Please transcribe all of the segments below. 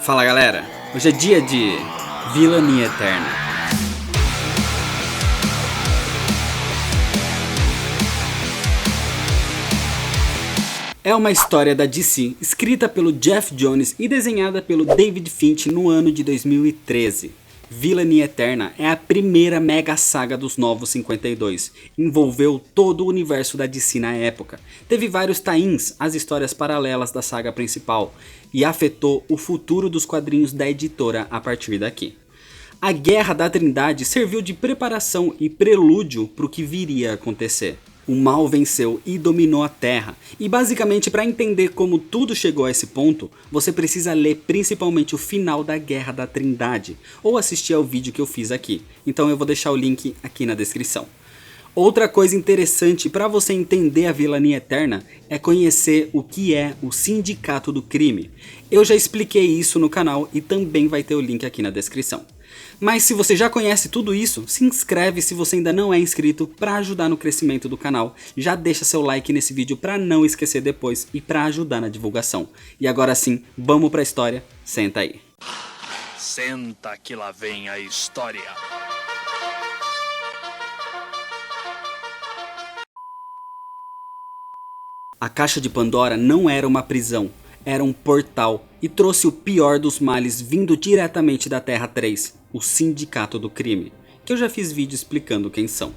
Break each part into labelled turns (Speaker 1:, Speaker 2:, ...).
Speaker 1: Fala galera, hoje é dia de Vilania Eterna. É uma história da DC, escrita pelo Geoff Johns e desenhada pelo David Finch no ano de 2013. Vilania Eterna é a primeira mega saga dos Novos 52, envolveu todo o universo da DC na época, teve vários tie-ins às histórias paralelas da saga principal e afetou o futuro dos quadrinhos da editora a partir daqui. A Guerra da Trindade serviu de preparação e prelúdio para o que viria a acontecer. O mal venceu e dominou a Terra, e basicamente para entender como tudo chegou a esse ponto, você precisa ler principalmente o final da Guerra da Trindade, ou assistir ao vídeo que eu fiz aqui, então eu vou deixar o link aqui na descrição. Outra coisa interessante para você entender a Vilania Eterna é conhecer o que é o Sindicato do Crime. Eu já expliquei isso no canal e também vai ter o link aqui na descrição. Mas se você já conhece tudo isso, se inscreve se você ainda não é inscrito para ajudar no crescimento do canal. Já deixa seu like nesse vídeo para não esquecer depois e para ajudar na divulgação. E agora sim, vamos para a história, senta aí.
Speaker 2: Senta que lá vem a história.
Speaker 1: A Caixa de Pandora não era uma prisão, era um portal e trouxe o pior dos males vindo diretamente da Terra 3, o Sindicato do Crime, que eu já fiz vídeo explicando quem são.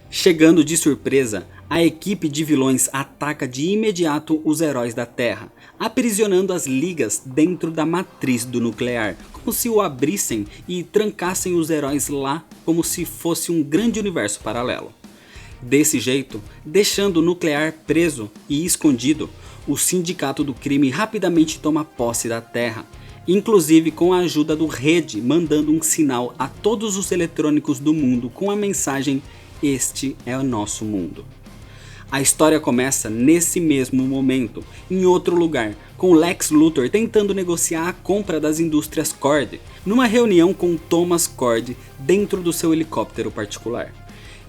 Speaker 1: Chegando de surpresa, a equipe de vilões ataca de imediato os heróis da Terra, aprisionando as ligas dentro da matriz do nuclear, como se o abrissem e trancassem os heróis lá como se fosse um grande universo paralelo. Desse jeito, deixando o nuclear preso e escondido, o Sindicato do Crime rapidamente toma posse da Terra, inclusive com a ajuda do Rede, mandando um sinal a todos os eletrônicos do mundo com a mensagem "Este é o nosso mundo". A história começa nesse mesmo momento, em outro lugar, com Lex Luthor tentando negociar a compra das indústrias Cord, numa reunião com Thomas Cord dentro do seu helicóptero particular.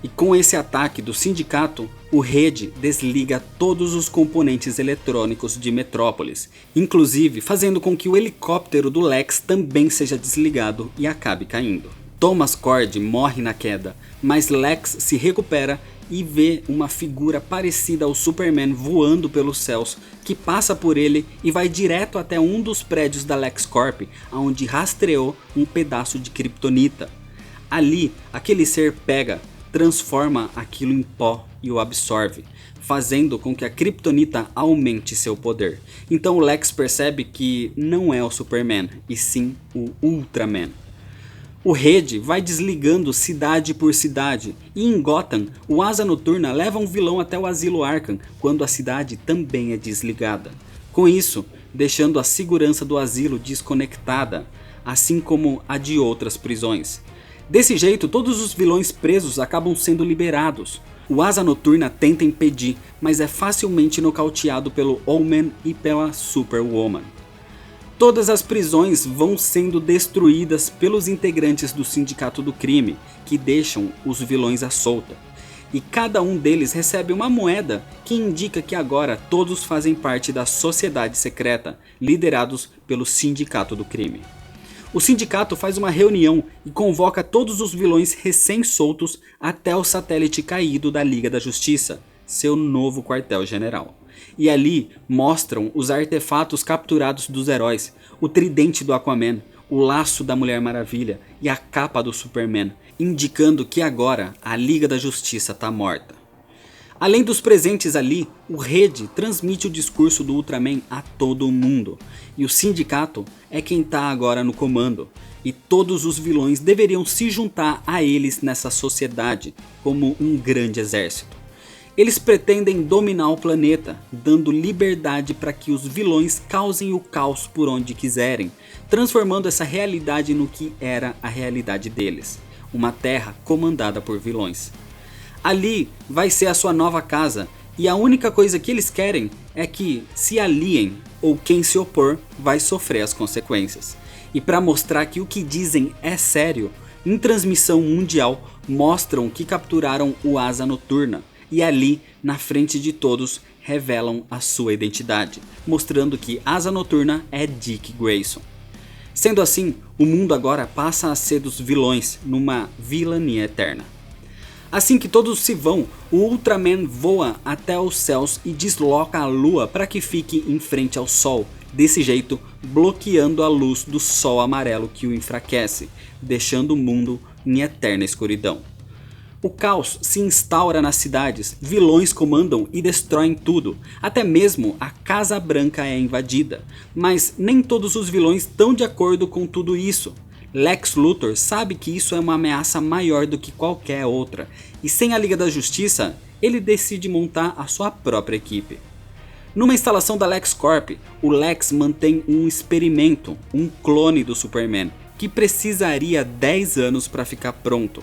Speaker 1: E com esse ataque do sindicato, o Rede desliga todos os componentes eletrônicos de Metrópolis, inclusive fazendo com que o helicóptero do Lex também seja desligado e acabe caindo. Thomas Cord morre na queda, mas Lex se recupera e vê uma figura parecida ao Superman voando pelos céus, que passa por ele e vai direto até um dos prédios da LexCorp, onde rastreou um pedaço de kryptonita. Ali, aquele ser pega, transforma aquilo em pó e o absorve, fazendo com que a kryptonita aumente seu poder. Então o Lex percebe que não é o Superman, e sim o Ultraman. O Rede vai desligando cidade por cidade, e em Gotham, o Asa Noturna leva um vilão até o Asilo Arkham, quando a cidade também é desligada. Com isso, deixando a segurança do asilo desconectada, assim como a de outras prisões. Desse jeito, todos os vilões presos acabam sendo liberados. O Asa Noturna tenta impedir, mas é facilmente nocauteado pelo Omen e pela Superwoman. Todas as prisões vão sendo destruídas pelos integrantes do Sindicato do Crime, que deixam os vilões à solta. E cada um deles recebe uma moeda que indica que agora todos fazem parte da sociedade secreta, liderados pelo Sindicato do Crime. O sindicato faz uma reunião e convoca todos os vilões recém-soltos até o satélite caído da Liga da Justiça, seu novo quartel-general. E ali mostram os artefatos capturados dos heróis, o tridente do Aquaman, o laço da Mulher Maravilha e a capa do Superman, indicando que agora a Liga da Justiça está morta. Além dos presentes ali, o Rede transmite o discurso do Ultraman a todo mundo, e o sindicato é quem está agora no comando, e todos os vilões deveriam se juntar a eles nessa sociedade como um grande exército. Eles pretendem dominar o planeta, dando liberdade para que os vilões causem o caos por onde quiserem, transformando essa realidade no que era a realidade deles, uma terra comandada por vilões. Ali vai ser a sua nova casa, e a única coisa que eles querem é que se aliem, ou quem se opor vai sofrer as consequências. E para mostrar que o que dizem é sério, em transmissão mundial mostram que capturaram o Asa Noturna, e ali, na frente de todos, revelam a sua identidade, mostrando que Asa Noturna é Dick Grayson. Sendo assim, o mundo agora passa a ser dos vilões, numa vilania eterna. Assim que todos se vão, o Ultraman voa até os céus e desloca a lua para que fique em frente ao sol, desse jeito bloqueando a luz do sol amarelo que o enfraquece, deixando o mundo em eterna escuridão. O caos se instaura nas cidades, vilões comandam e destroem tudo, até mesmo a Casa Branca é invadida, mas nem todos os vilões estão de acordo com tudo isso. Lex Luthor sabe que isso é uma ameaça maior do que qualquer outra, e sem a Liga da Justiça, ele decide montar a sua própria equipe. Numa instalação da LexCorp, o Lex mantém um experimento, um clone do Superman, que precisaria 10 anos para ficar pronto.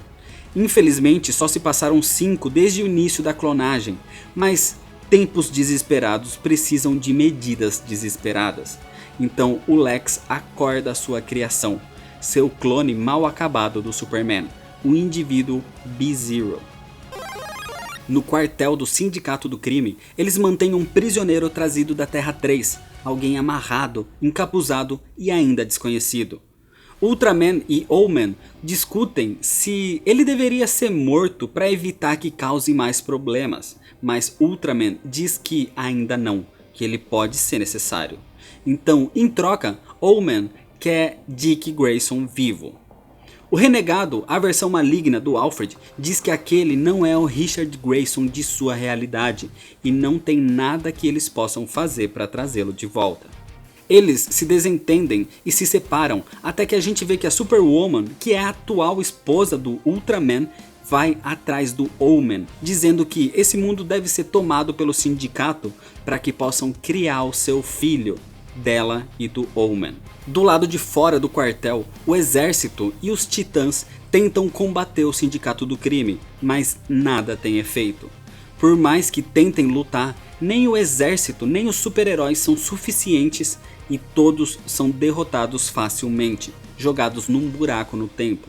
Speaker 1: Infelizmente só se passaram 5 desde o início da clonagem, mas tempos desesperados precisam de medidas desesperadas. Então o Lex acorda a sua criação, seu clone mal acabado do Superman, o indivíduo B-Zero. No quartel do Sindicato do Crime, eles mantêm um prisioneiro trazido da Terra 3, alguém amarrado, encapuzado e ainda desconhecido. Ultraman e Owlman discutem se ele deveria ser morto para evitar que cause mais problemas, mas Ultraman diz que ainda não, que ele pode ser necessário. Então, em troca, Owlman quer Dick Grayson vivo. O renegado, a versão maligna do Alfred, diz que aquele não é o Richard Grayson de sua realidade e não tem nada que eles possam fazer para trazê-lo de volta. Eles se desentendem e se separam até que a gente vê que a Superwoman, que é a atual esposa do Ultraman, vai atrás do Owlman, dizendo que esse mundo deve ser tomado pelo sindicato para que possam criar o seu filho dela e do Owlman. Do lado de fora do quartel, o exército e os titãs tentam combater o sindicato do crime, mas nada tem efeito. Por mais que tentem lutar, nem o exército nem os super-heróis são suficientes e todos são derrotados facilmente, jogados num buraco no tempo.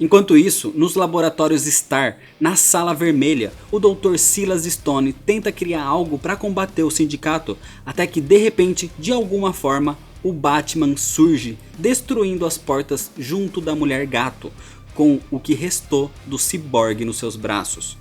Speaker 1: Enquanto isso, nos laboratórios Star, na Sala Vermelha, o Dr. Silas Stone tenta criar algo para combater o sindicato, até que de repente, de alguma forma, o Batman surge, destruindo as portas junto da Mulher Gato, com o que restou do Cyborg nos seus braços.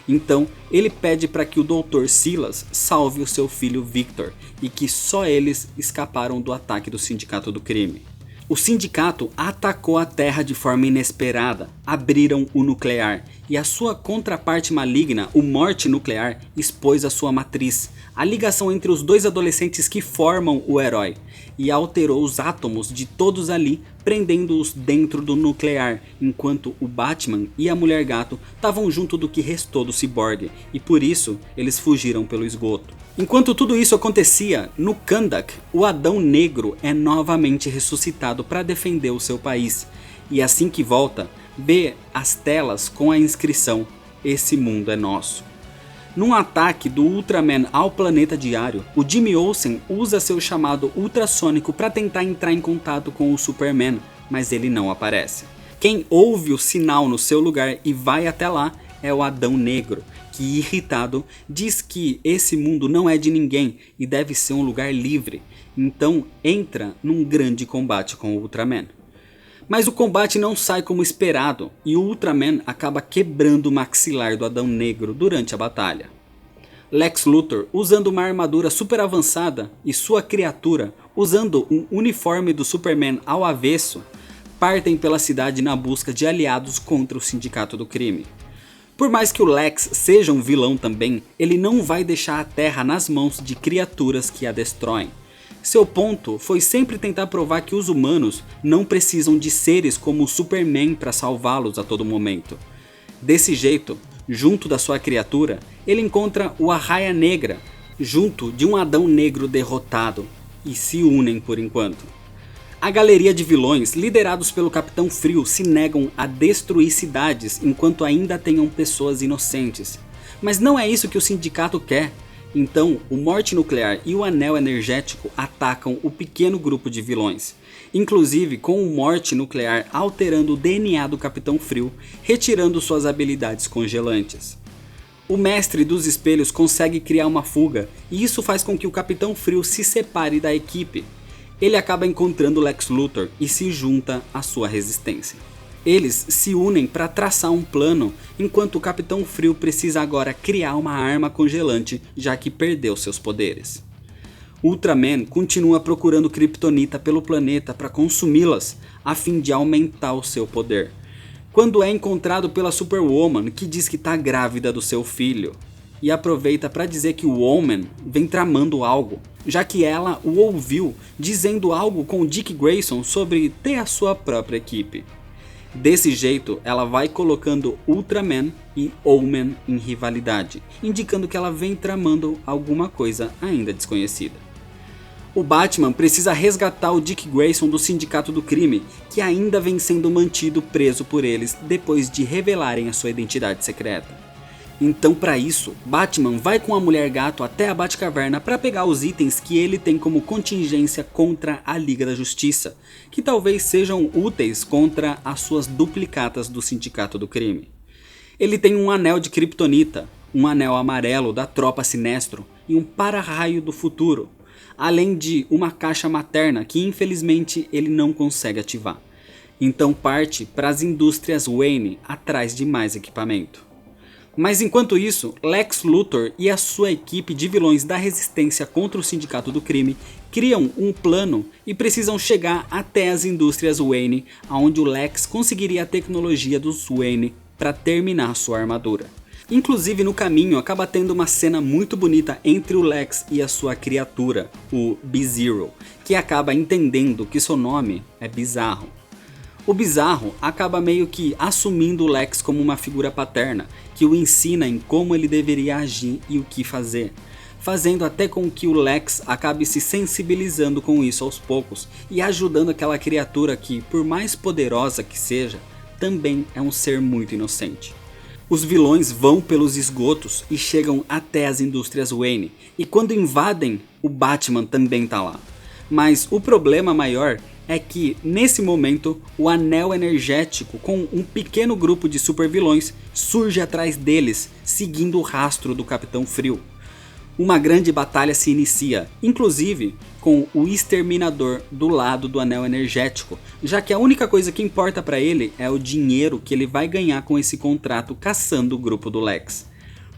Speaker 1: Então, ele pede para que o Dr. Silas salve o seu filho Victor, e que só eles escaparam do ataque do Sindicato do Crime. O sindicato atacou a Terra de forma inesperada, abriram o nuclear, e a sua contraparte maligna, o Morte Nuclear, expôs a sua matriz, a ligação entre os dois adolescentes que formam o herói, e alterou os átomos de todos ali, prendendo-os dentro do nuclear, enquanto o Batman e a Mulher Gato estavam junto do que restou do Cyborg, e por isso eles fugiram pelo esgoto. Enquanto tudo isso acontecia, no Kahndaq, o Adão Negro é novamente ressuscitado para defender o seu país, e assim que volta, vê as telas com a inscrição "Esse mundo é nosso". Num ataque do Ultraman ao planeta diário, o Jimmy Olsen usa seu chamado ultrassônico para tentar entrar em contato com o Superman, mas ele não aparece. Quem ouve o sinal no seu lugar e vai até lá é o Adão Negro, que irritado diz que esse mundo não é de ninguém e deve ser um lugar livre, então entra num grande combate com o Ultraman. Mas o combate não sai como esperado e o Ultraman acaba quebrando o maxilar do Adão Negro durante a batalha. Lex Luthor, usando uma armadura super avançada, e sua criatura, usando um uniforme do Superman ao avesso, partem pela cidade na busca de aliados contra o Sindicato do Crime. Por mais que o Lex seja um vilão também, ele não vai deixar a Terra nas mãos de criaturas que a destroem. Seu ponto foi sempre tentar provar que os humanos não precisam de seres como o Superman para salvá-los a todo momento. Desse jeito, junto da sua criatura, ele encontra o Arraia Negra, junto de um Adão Negro derrotado, e se unem por enquanto. A galeria de vilões, liderados pelo Capitão Frio, se negam a destruir cidades enquanto ainda tenham pessoas inocentes. Mas não é isso que o sindicato quer. Então, o Morte Nuclear e o Anel Energético atacam o pequeno grupo de vilões, inclusive com o Morte Nuclear alterando o DNA do Capitão Frio, retirando suas habilidades congelantes. O Mestre dos Espelhos consegue criar uma fuga, e isso faz com que o Capitão Frio se separe da equipe. ele acaba encontrando Lex Luthor e se junta à sua resistência. Eles se unem para traçar um plano, enquanto o Capitão Frio precisa agora criar uma arma congelante, já que perdeu seus poderes. Ultraman continua procurando Kryptonita pelo planeta para consumi-las, a fim de aumentar o seu poder, quando é encontrado pela Superwoman, que diz que está grávida do seu filho, e aproveita para dizer que o Omen vem tramando algo, já que ela o ouviu dizendo algo com o Dick Grayson sobre ter a sua própria equipe. Desse jeito, ela vai colocando Ultraman e Omen em rivalidade, indicando que ela vem tramando alguma coisa ainda desconhecida. O Batman precisa resgatar o Dick Grayson do Sindicato do Crime, que ainda vem sendo mantido preso por eles depois de revelarem a sua identidade secreta. Então, para isso, Batman vai com a Mulher Gato até a Batcaverna para pegar os itens que ele tem como contingência contra a Liga da Justiça, que talvez sejam úteis contra as suas duplicatas do Sindicato do Crime. Ele tem um anel de Kryptonita, um anel amarelo da Tropa Sinestro e um para-raio do futuro, além de uma caixa materna que infelizmente ele não consegue ativar. Então parte para as indústrias Wayne atrás de mais equipamento. Mas enquanto isso, Lex Luthor e a sua equipe de vilões da resistência contra o Sindicato do Crime criam um plano e precisam chegar até as indústrias Wayne, onde o Lex conseguiria a tecnologia dos Wayne para terminar sua armadura. Inclusive no caminho acaba tendo uma cena muito bonita entre o Lex e a sua criatura, o Bizarro, que acaba entendendo que seu nome é Bizarro. O Bizarro acaba meio que assumindo o Lex como uma figura paterna, que o ensina em como ele deveria agir e o que fazer, fazendo até com que o Lex acabe se sensibilizando com isso aos poucos e ajudando aquela criatura que, por mais poderosa que seja, também é um ser muito inocente. Os vilões vão pelos esgotos e chegam até as indústrias Wayne, e quando invadem, o Batman também tá lá. Mas o problema maior é que, nesse momento, o anel energético com um pequeno grupo de supervilões surge atrás deles, seguindo o rastro do Capitão Frio. Uma grande batalha se inicia, inclusive com o Exterminador do lado do anel energético, já que a única coisa que importa para ele é o dinheiro que ele vai ganhar com esse contrato caçando o grupo do Lex.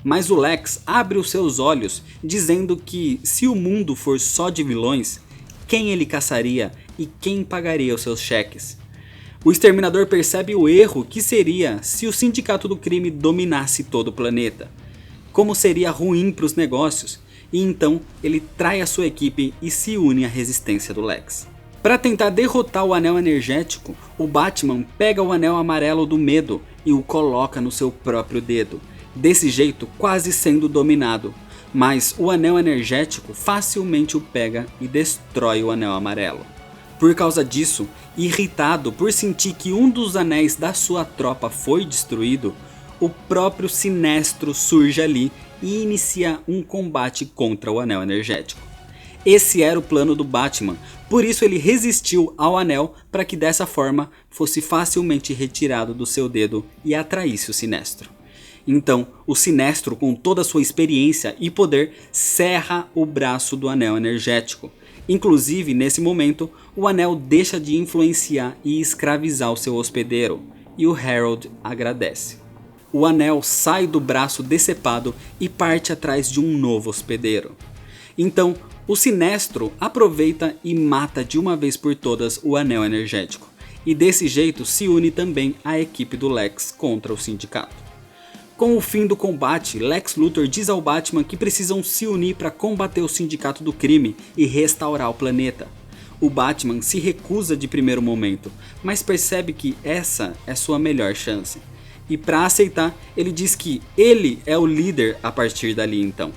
Speaker 1: Mas o Lex abre os seus olhos, dizendo que se o mundo for só de vilões, quem ele caçaria e quem pagaria os seus cheques? O Exterminador percebe o erro que seria se o Sindicato do Crime dominasse todo o planeta. Como seria ruim para os negócios, e então ele trai a sua equipe e se une à resistência do Lex. Para tentar derrotar o anel energético, o Batman pega o anel amarelo do medo e o coloca no seu próprio dedo, desse jeito quase sendo dominado, mas o anel energético facilmente o pega e destrói o anel amarelo. Por causa disso, irritado por sentir que um dos anéis da sua tropa foi destruído, o próprio Sinestro surge ali e inicia um combate contra o anel energético. Esse era o plano do Batman, por isso ele resistiu ao anel para que dessa forma fosse facilmente retirado do seu dedo e atraísse o Sinestro. Então, o Sinestro, com toda a sua experiência e poder, serra o braço do anel energético. Inclusive, nesse momento, o anel deixa de influenciar e escravizar o seu hospedeiro, e o Harold agradece. O anel sai do braço decepado e parte atrás de um novo hospedeiro. Então, o Sinestro aproveita e mata de uma vez por todas o anel energético, e desse jeito se une também à equipe do Lex contra o Sindicato. Com o fim do combate, Lex Luthor diz ao Batman que precisam se unir para combater o Sindicato do Crime e restaurar o planeta. O Batman se recusa de primeiro momento, mas percebe que essa é sua melhor chance. E para aceitar, ele diz que ele é o líder a partir dali então.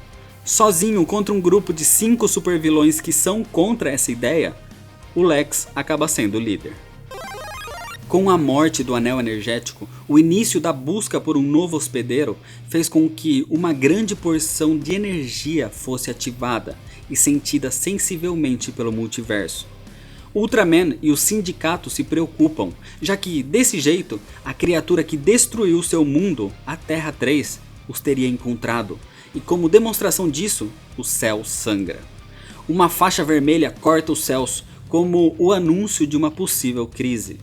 Speaker 1: Sozinho contra um grupo de 5 supervilões que são contra essa ideia, o Lex acaba sendo o líder. Com a morte do anel energético, o início da busca por um novo hospedeiro fez com que uma grande porção de energia fosse ativada e sentida sensivelmente pelo multiverso. Ultraman e o Sindicato se preocupam, já que desse jeito a criatura que destruiu seu mundo, a Terra 3, os teria encontrado, e como demonstração disso, o céu sangra. Uma faixa vermelha corta os céus, como o anúncio de uma possível crise.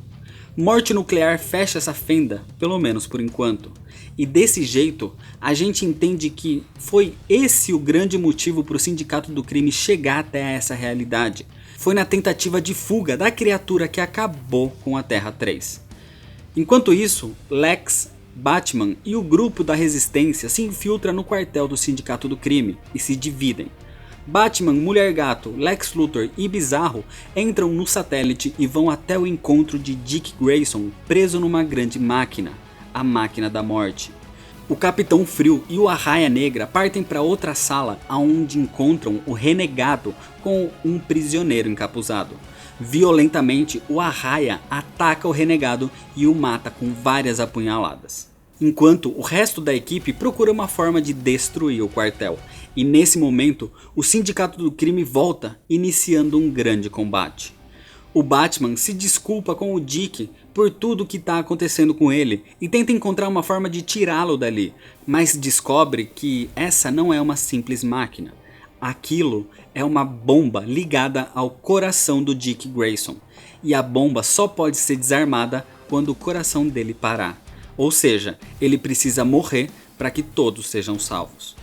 Speaker 1: Morte nuclear fecha essa fenda, pelo menos por enquanto. E desse jeito, a gente entende que foi esse o grande motivo para o Sindicato do Crime chegar até essa realidade. Foi na tentativa de fuga da criatura que acabou com a Terra 3. Enquanto isso, Lex, Batman e o grupo da Resistência se infiltram no quartel do Sindicato do Crime e se dividem. Batman, Mulher-Gato, Lex Luthor e Bizarro entram no satélite e vão até o encontro de Dick Grayson preso numa grande máquina, a Máquina da Morte. O Capitão Frio e o Arraia Negra partem para outra sala onde encontram o Renegado com um prisioneiro encapuzado. Violentamente, o Arraia ataca o Renegado e o mata com várias apunhaladas. Enquanto o resto da equipe procura uma forma de destruir o quartel. E nesse momento, o Sindicato do Crime volta, iniciando um grande combate. O Batman se desculpa com o Dick por tudo o que está acontecendo com ele e tenta encontrar uma forma de tirá-lo dali, mas descobre que essa não é uma simples máquina. Aquilo é uma bomba ligada ao coração do Dick Grayson, e a bomba só pode ser desarmada quando o coração dele parar. Ou seja, ele precisa morrer para que todos sejam salvos.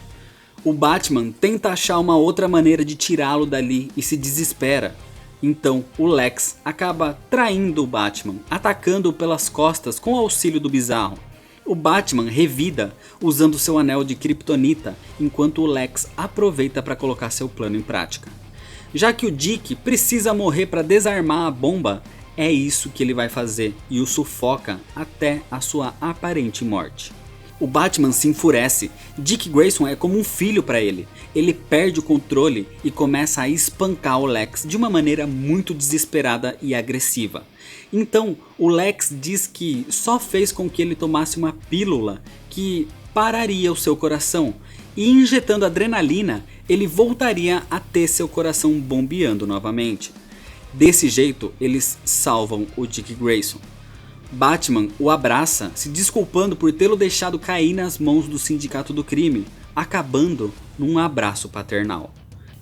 Speaker 1: O Batman tenta achar uma outra maneira de tirá-lo dali e se desespera. Então o Lex acaba traindo o Batman, atacando-o pelas costas com o auxílio do Bizarro. O Batman revida usando seu anel de Kryptonita, enquanto o Lex aproveita para colocar seu plano em prática. Já que o Dick precisa morrer para desarmar a bomba, é isso que ele vai fazer e o sufoca até a sua aparente morte. O Batman se enfurece. Dick Grayson é como um filho para ele. Ele perde o controle e começa a espancar o Lex de uma maneira muito desesperada e agressiva. Então o Lex diz que só fez com que ele tomasse uma pílula que pararia o seu coração, e injetando adrenalina ele voltaria a ter seu coração bombeando novamente. Desse jeito eles salvam o Dick Grayson. Batman o abraça, se desculpando por tê-lo deixado cair nas mãos do Sindicato do Crime, acabando num abraço paternal.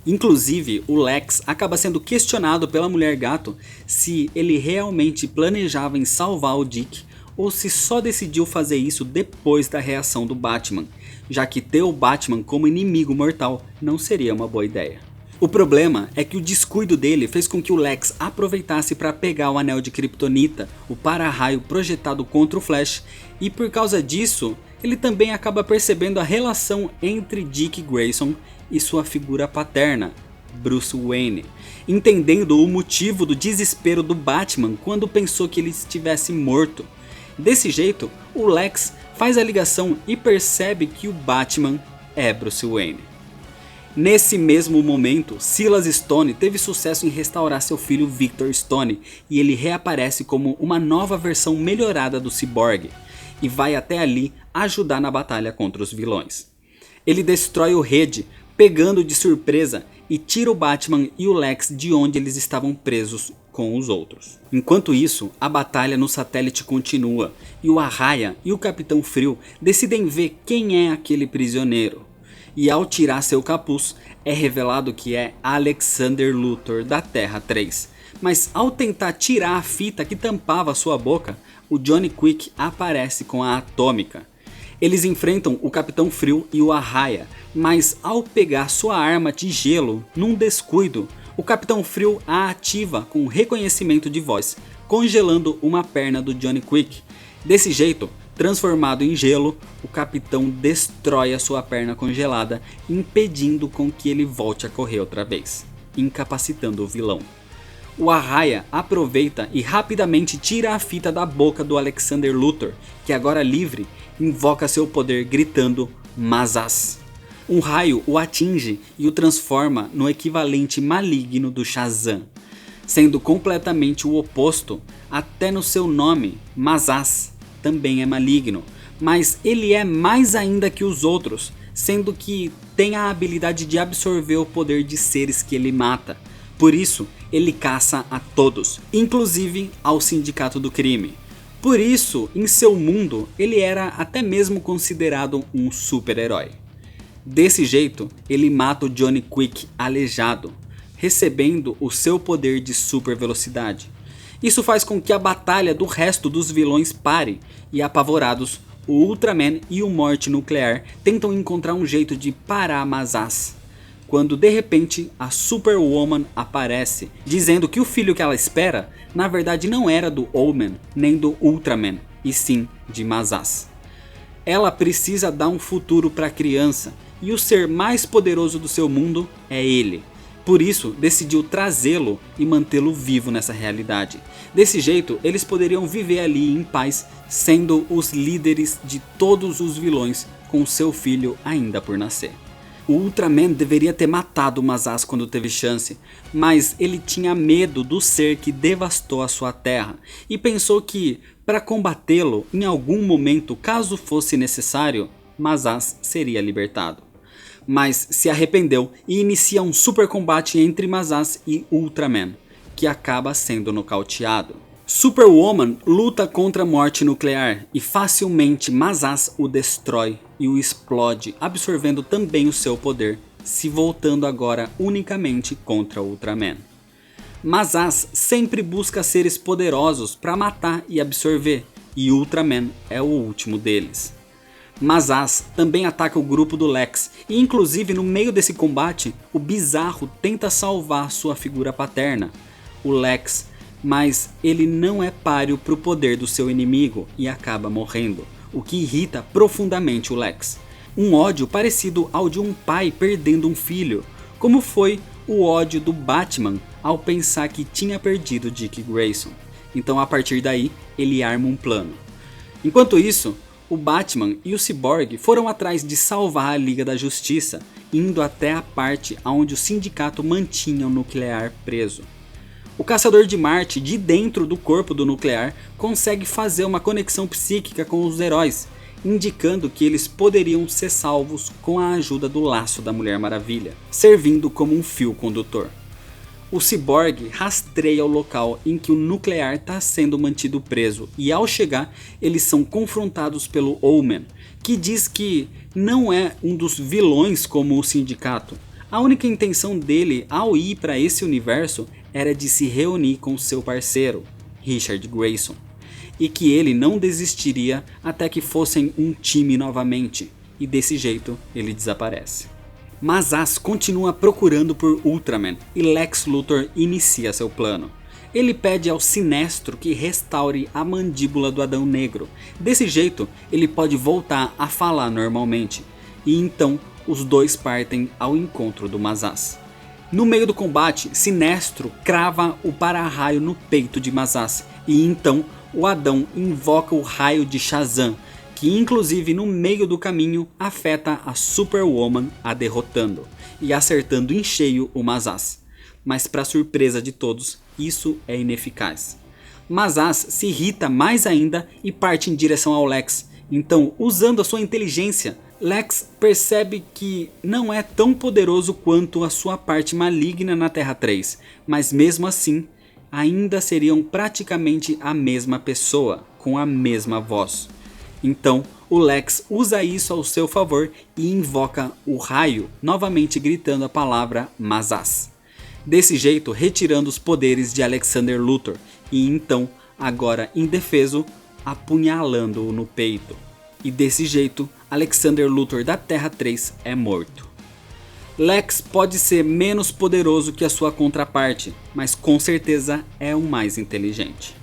Speaker 1: Inclusive, o Lex acaba sendo questionado pela Mulher-Gato se ele realmente planejava em salvar o Dick ou se só decidiu fazer isso depois da reação do Batman, já que ter o Batman como inimigo mortal não seria uma boa ideia. O problema é que o descuido dele fez com que o Lex aproveitasse para pegar o anel de Kryptonita, o para-raio projetado contra o Flash, e por causa disso, ele também acaba percebendo a relação entre Dick Grayson e sua figura paterna, Bruce Wayne, entendendo o motivo do desespero do Batman quando pensou que ele estivesse morto. Desse jeito, o Lex faz a ligação e percebe que o Batman é Bruce Wayne. Nesse mesmo momento, Silas Stone teve sucesso em restaurar seu filho Victor Stone e ele reaparece como uma nova versão melhorada do Cyborg e vai até ali ajudar na batalha contra os vilões. Ele destrói o Red, pegando de surpresa, e tira o Batman e o Lex de onde eles estavam presos com os outros. Enquanto isso, a batalha no satélite continua e o Arraia e o Capitão Frio decidem ver quem é aquele prisioneiro. E ao tirar seu capuz, é revelado que é Alexander Luthor da Terra 3. Mas ao tentar tirar a fita que tampava sua boca, o Johnny Quick aparece com a Atômica. Eles enfrentam o Capitão Frio e o Arraia, mas ao pegar sua arma de gelo, num descuido, o Capitão Frio a ativa com reconhecimento de voz, congelando uma perna do Johnny Quick. Desse jeito, transformado em gelo, o Capitão destrói a sua perna congelada, impedindo com que ele volte a correr outra vez, incapacitando o vilão. O Arraia aproveita e rapidamente tira a fita da boca do Alexander Luthor, que agora livre, invoca seu poder gritando Mazaz. Um raio o atinge e o transforma no equivalente maligno do Shazam, sendo completamente o oposto, até no seu nome, Mazaz também é maligno, mas ele é mais ainda que os outros, sendo que tem a habilidade de absorver o poder de seres que ele mata. Por isso, ele caça a todos, inclusive ao Sindicato do Crime. Por isso, em seu mundo, ele era até mesmo considerado um super-herói. Desse jeito, ele mata o Johnny Quick aleijado, recebendo o seu poder de super velocidade. Isso faz com que a batalha do resto dos vilões pare e, apavorados, o Ultraman e o Morte Nuclear tentam encontrar um jeito de parar Mazaz. Quando de repente a Superwoman aparece, dizendo que o filho que ela espera na verdade não era do Omen nem do Ultraman, e sim de Mazaz. Ela precisa dar um futuro para a criança e o ser mais poderoso do seu mundo é ele. Por isso decidiu trazê-lo e mantê-lo vivo nessa realidade. Desse jeito eles poderiam viver ali em paz, sendo os líderes de todos os vilões com seu filho ainda por nascer. O Ultraman deveria ter matado o Mazaz quando teve chance, mas ele tinha medo do ser que devastou a sua terra e pensou que, para combatê-lo em algum momento, caso fosse necessário, Mazaz seria libertado. Mas se arrependeu e inicia um super combate entre Mazaz e Ultraman, que acaba sendo nocauteado. Superwoman luta contra a Morte Nuclear e facilmente Mazaz o destrói e o explode, absorvendo também o seu poder, se voltando agora unicamente contra o Ultraman. Mazaz sempre busca seres poderosos para matar e absorver, e Ultraman é o último deles. Mazaz também ataca o grupo do Lex, e inclusive no meio desse combate, o Bizarro tenta salvar sua figura paterna, o Lex, mas ele não é páreo para o poder do seu inimigo e acaba morrendo, o que irrita profundamente o Lex. Um ódio parecido ao de um pai perdendo um filho, como foi o ódio do Batman ao pensar que tinha perdido Dick Grayson. Então a partir daí ele arma um plano. Enquanto isso, o Batman e o Cyborg foram atrás de salvar a Liga da Justiça, indo até a parte onde o sindicato mantinha o Nuclear preso. O Caçador de Marte, de dentro do corpo do Nuclear, consegue fazer uma conexão psíquica com os heróis, indicando que eles poderiam ser salvos com a ajuda do laço da Mulher Maravilha, servindo como um fio condutor. O Cyborg rastreia o local em que o Nuclear está sendo mantido preso e ao chegar eles são confrontados pelo Omen, que diz que não é um dos vilões como o sindicato. A única intenção dele ao ir para esse universo era de se reunir com seu parceiro, Richard Grayson, e que ele não desistiria até que fossem um time novamente, e desse jeito ele desaparece. Mazaz continua procurando por Ultraman e Lex Luthor inicia seu plano. Ele pede ao Sinestro que restaure a mandíbula do Adão Negro, desse jeito ele pode voltar a falar normalmente, e então os dois partem ao encontro do Mazaz. No meio do combate, Sinestro crava o para-raio no peito de Mazaz e então o Adão invoca o raio de Shazam, que inclusive no meio do caminho afeta a Superwoman a derrotando e acertando em cheio o Mazaz. Mas para surpresa de todos, isso é ineficaz. Mazaz se irrita mais ainda e parte em direção ao Lex. Então, usando a sua inteligência, Lex percebe que não é tão poderoso quanto a sua parte maligna na Terra 3, mas mesmo assim, ainda seriam praticamente a mesma pessoa, com a mesma voz. Então, o Lex usa isso ao seu favor e invoca o raio, novamente gritando a palavra Mazaz. Desse jeito, retirando os poderes de Alexander Luthor e então, agora indefeso, apunhalando-o no peito. E desse jeito, Alexander Luthor da Terra 3 é morto. Lex pode ser menos poderoso que a sua contraparte, mas com certeza é o mais inteligente.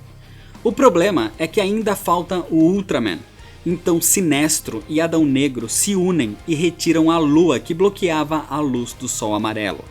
Speaker 1: O problema é que ainda falta o Ultraman, então Sinestro e Adão Negro se unem e retiram a lua que bloqueava a luz do Sol Amarelo.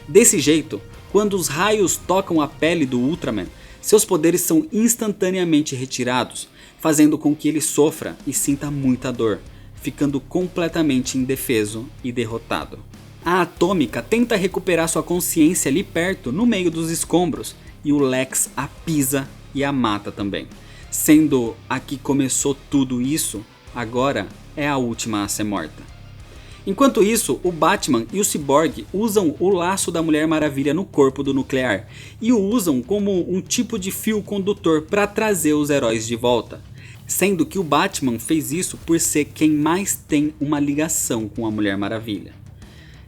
Speaker 1: Desse jeito, quando os raios tocam a pele do Ultraman, seus poderes são instantaneamente retirados, fazendo com que ele sofra e sinta muita dor, ficando completamente indefeso e derrotado. A Atômica tenta recuperar sua consciência ali perto, no meio dos escombros, e o Lex a pisa e a mata também. Sendo a que começou tudo isso, agora é a última a ser morta. Enquanto isso, o Batman e o Cyborg usam o laço da Mulher Maravilha no corpo do Nuclear e o usam como um tipo de fio condutor para trazer os heróis de volta. Sendo que o Batman fez isso por ser quem mais tem uma ligação com a Mulher Maravilha.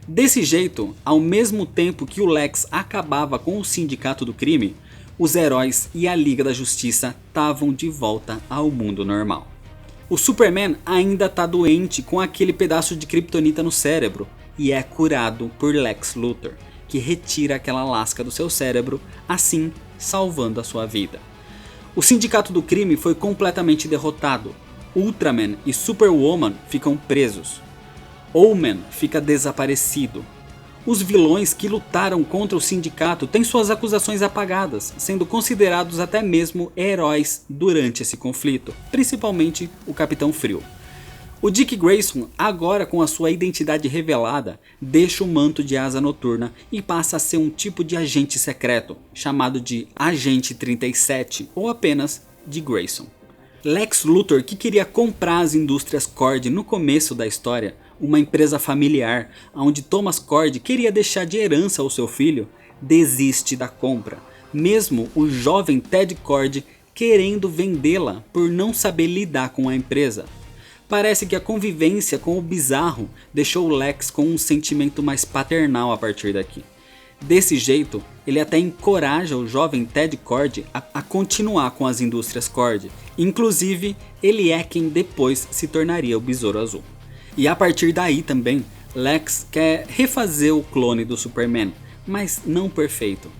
Speaker 1: Desse jeito, ao mesmo tempo que o Lex acabava com o Sindicato do Crime, os heróis e a Liga da Justiça estavam de volta ao mundo normal. O Superman ainda tá doente com aquele pedaço de kryptonita no cérebro e é curado por Lex Luthor, que retira aquela lasca do seu cérebro, assim salvando a sua vida. O Sindicato do Crime foi completamente derrotado. Ultraman e Superwoman ficam presos. Omen fica desaparecido. Os vilões que lutaram contra o sindicato têm suas acusações apagadas, sendo considerados até mesmo heróis durante esse conflito, principalmente o Capitão Frio. O Dick Grayson, agora com a sua identidade revelada, deixa o manto de Asa Noturna e passa a ser um tipo de agente secreto, chamado de Agente 37 ou apenas de Grayson. Lex Luthor, que queria comprar as indústrias Cord no começo da história, uma empresa familiar onde Thomas Cord queria deixar de herança ao seu filho, desiste da compra, mesmo o jovem Ted Cord querendo vendê-la por não saber lidar com a empresa. Parece que a convivência com o bizarro deixou Lex com um sentimento mais paternal a partir daqui. Desse jeito, ele até encoraja o jovem Ted Cord a continuar com as indústrias Cord, inclusive ele é quem depois se tornaria o Besouro Azul. E a partir daí também, Lex quer refazer o clone do Superman, mas não perfeito.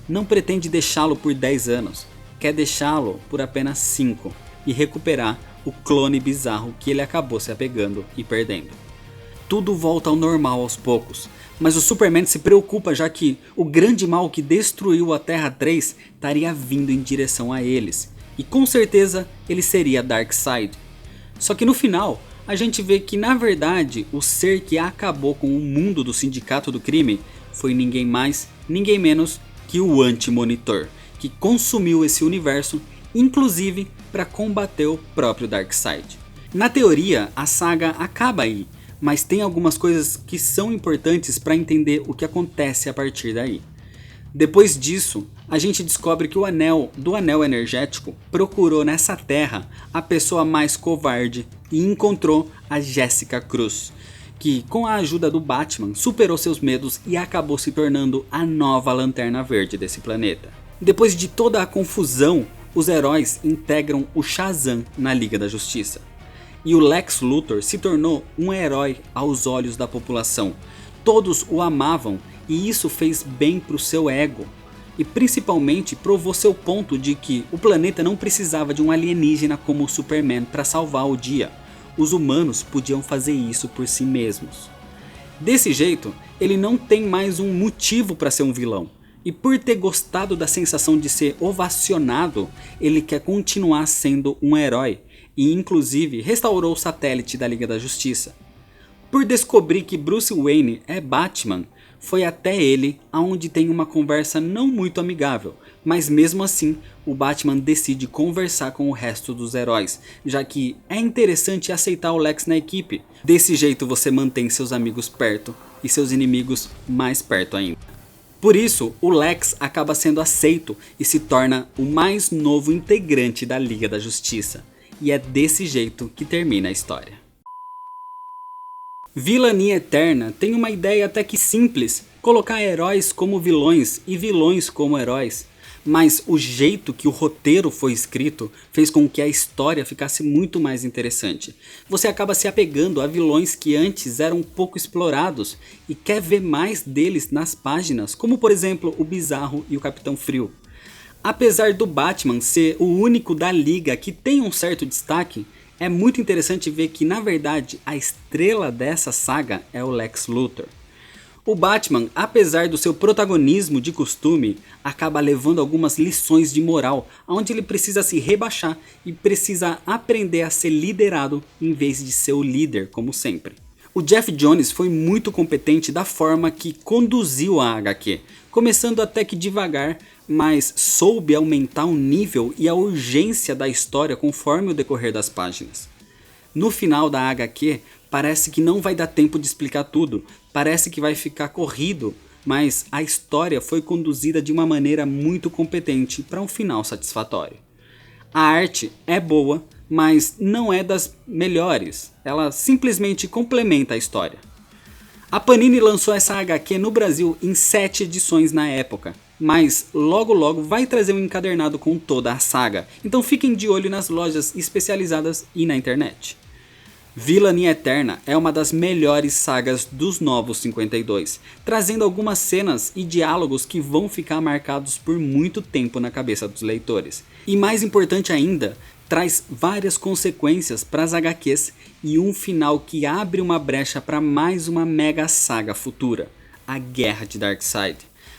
Speaker 1: Não pretende deixá-lo por 10 anos, quer deixá-lo por apenas 5 e recuperar o clone bizarro que ele acabou se apegando e perdendo. Tudo volta ao normal aos poucos, mas o Superman se preocupa já que o grande mal que destruiu a Terra 3 estaria vindo em direção a eles, e com certeza ele seria Darkseid. Só que no final, a gente vê que na verdade o ser que acabou com o mundo do Sindicato do Crime foi ninguém mais, ninguém menos que o Anti-Monitor, que consumiu esse universo, inclusive para combater o próprio Darkseid. Na teoria, a saga acaba aí, mas tem algumas coisas que são importantes para entender o que acontece a partir daí. Depois disso, a gente descobre que o Anel Energético procurou nessa terra a pessoa mais covarde e encontrou a Jessica Cruz, que com a ajuda do Batman superou seus medos e acabou se tornando a nova Lanterna Verde desse planeta. Depois de toda a confusão, os heróis integram o Shazam na Liga da Justiça. E o Lex Luthor se tornou um herói aos olhos da população. Todos o amavam e isso fez bem para o seu ego. E principalmente provou seu ponto de que o planeta não precisava de um alienígena como o Superman para salvar o dia. Os humanos podiam fazer isso por si mesmos. Desse jeito, ele não tem mais um motivo para ser um vilão. E por ter gostado da sensação de ser ovacionado, ele quer continuar sendo um herói. E inclusive restaurou o satélite da Liga da Justiça. Por descobrir que Bruce Wayne é Batman, foi até ele aonde tem uma conversa não muito amigável, mas mesmo assim o Batman decide conversar com o resto dos heróis, já que é interessante aceitar o Lex na equipe. Desse jeito você mantém seus amigos perto e seus inimigos mais perto ainda. Por isso, o Lex acaba sendo aceito e se torna o mais novo integrante da Liga da Justiça. E é desse jeito que termina a história. Vilania Eterna tem uma ideia até que simples, colocar heróis como vilões e vilões como heróis. Mas o jeito que o roteiro foi escrito fez com que a história ficasse muito mais interessante. Você acaba se apegando a vilões que antes eram pouco explorados e quer ver mais deles nas páginas, como por exemplo o Bizarro e o Capitão Frio. Apesar do Batman ser o único da liga que tem um certo destaque, é muito interessante ver que na verdade a estrela dessa saga é o Lex Luthor. O Batman, apesar do seu protagonismo de costume, acaba levando algumas lições de moral, onde ele precisa se rebaixar e precisa aprender a ser liderado em vez de ser o líder como sempre. O Geoff Johns foi muito competente da forma que conduziu a HQ, começando até que devagar, mas soube aumentar o nível e a urgência da história conforme o decorrer das páginas. No final da HQ, parece que não vai dar tempo de explicar tudo, parece que vai ficar corrido, mas a história foi conduzida de uma maneira muito competente para um final satisfatório. A arte é boa, mas não é das melhores, ela simplesmente complementa a história. A Panini lançou essa HQ no Brasil em 7 edições na época, mas logo logo vai trazer um encadernado com toda a saga, então fiquem de olho nas lojas especializadas e na internet. Vilania Eterna é uma das melhores sagas dos Novos 52, trazendo algumas cenas e diálogos que vão ficar marcados por muito tempo na cabeça dos leitores. E mais importante ainda, traz várias consequências para as HQs e um final que abre uma brecha para mais uma mega saga futura, a Guerra de Darkseid.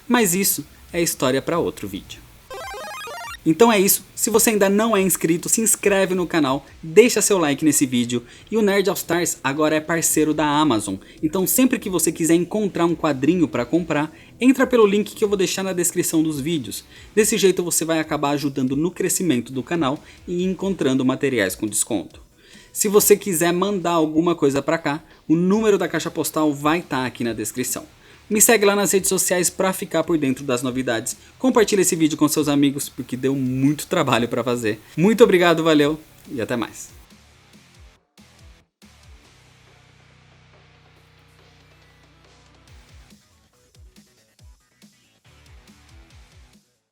Speaker 1: Mas isso é história para outro vídeo. Então é isso, se você ainda não é inscrito, se inscreve no canal, deixa seu like nesse vídeo. E o Nerd All Stars agora é parceiro da Amazon, então sempre que você quiser encontrar um quadrinho para comprar, entra pelo link que eu vou deixar na descrição dos vídeos. Desse jeito você vai acabar ajudando no crescimento do canal e encontrando materiais com desconto. Se você quiser mandar alguma coisa para cá, o número da caixa postal vai estar aqui na descrição. Me segue lá nas redes sociais para ficar por dentro das novidades. Compartilha esse vídeo com seus amigos porque deu muito trabalho para fazer. Muito obrigado, valeu e até mais.